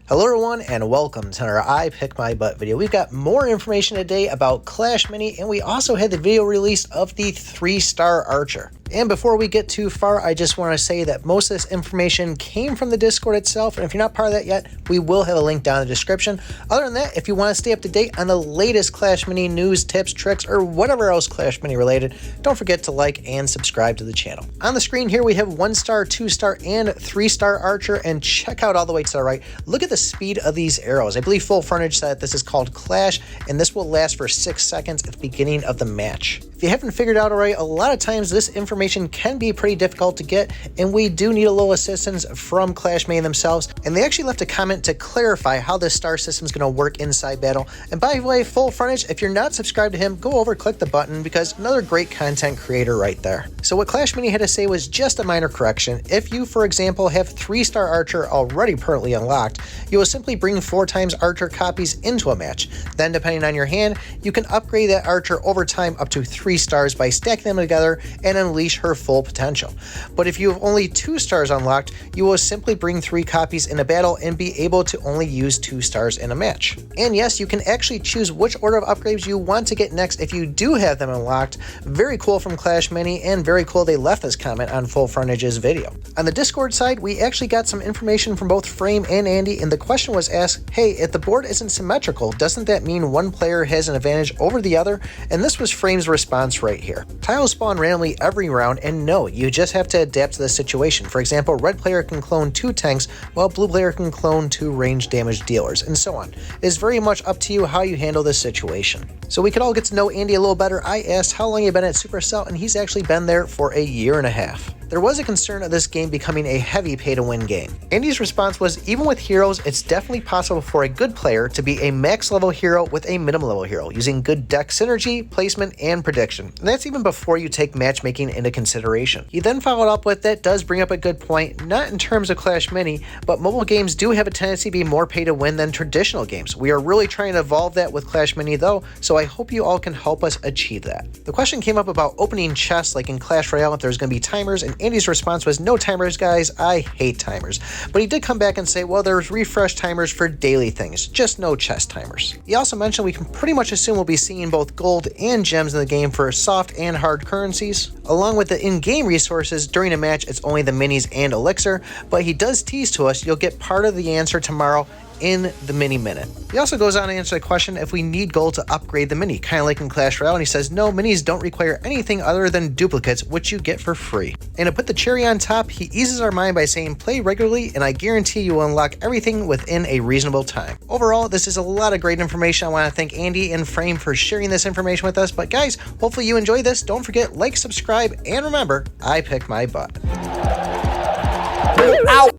Hello everyone and welcome to our I Pick My Butt video. We've got more information today about Clash Mini, and we also had the video release of the 3-star Archer. And before we get too far, I just want to say that most of this information came from the Discord itself, and if you're not part of that yet, we will have a link down in the description. Other than that, if you want to stay up to date on the latest Clash Mini news, tips, tricks, or whatever else Clash Mini related, don't forget to like and subscribe to the channel. On the screen here we have 1-star, 2-star, and 3-star Archer, and check out all the way to the right. Look at the speed of these arrows. I believe Full Frontage said this is called Clash, and this will last for 6 seconds at the beginning of the match. If you haven't figured out already, a lot of times this information can be pretty difficult to get, and we do need a little assistance from Clash Mini themselves, and they actually left a comment to clarify how this star system is going to work inside battle. And by the way, Full Frontage, if you're not subscribed to him, go over, click the button, because another great content creator right there. So what Clash Mini had to say was just a minor correction. If you, for example, have 3-star Archer already permanently unlocked, you will simply bring 4 times Archer copies into a match. Then, depending on your hand, you can upgrade that Archer over time up to 3 stars by stacking them together and unleash her full potential. But if you have only 2 stars unlocked, you will simply bring 3 copies in a battle and be able to only use 2 stars in a match. And yes, you can actually choose which order of upgrades you want to get next if you do have them unlocked. Very cool from Clash Mini, and very cool they left this comment on Full Frontage's video. On the Discord side, we actually got some information from both Frame and Andy, and the question was asked, hey, if the board isn't symmetrical, doesn't that mean one player has an advantage over the other? And this was Frame's response right here. Tiles spawn randomly every round, and no, you just have to adapt to the situation. For example, red player can clone 2 tanks, while blue player can clone 2 range damage dealers, and so on. It is very much up to you how you handle this situation. So we could all get to know Andy a little better. I asked how long he'd been at Supercell, and he's actually been there for a year and a half. There was a concern of this game becoming a heavy pay-to-win game. Andy's response was, even with heroes, it's definitely possible for a good player to be a max-level hero with a minimum-level hero, using good deck synergy, placement, and prediction. And that's even before you take matchmaking into consideration. He then followed up with, that does bring up a good point, not in terms of Clash Mini, but mobile games do have a tendency to be more pay-to-win than traditional games. We are really trying to evolve that with Clash Mini though, so I hope you all can help us achieve that. The question came up about opening chests like in Clash Royale, if there's going to be timers, and Andy's response was, no timers, guys, I hate timers. But he did come back and say, well, there's refresh timers for daily things, just no chest timers. He also mentioned we can pretty much assume we'll be seeing both gold and gems in the game for soft and hard currencies. Along with the in-game resources, during a match, it's only the minis and elixir, but he does tease to us you'll get part of the answer tomorrow in the mini minute. He also goes on to answer the question if we need gold to upgrade the mini, kind of like in Clash Royale, and he says no, minis don't require anything other than duplicates, which you get for free. And to put the cherry on top, he eases our mind by saying play regularly and I guarantee you will unlock everything within a reasonable time. Overall, this is a lot of great information. I want to thank Andy and Frame for sharing this information with us, but guys, hopefully you enjoy this. Don't forget, like, subscribe, and remember, I pick my butt. Ow!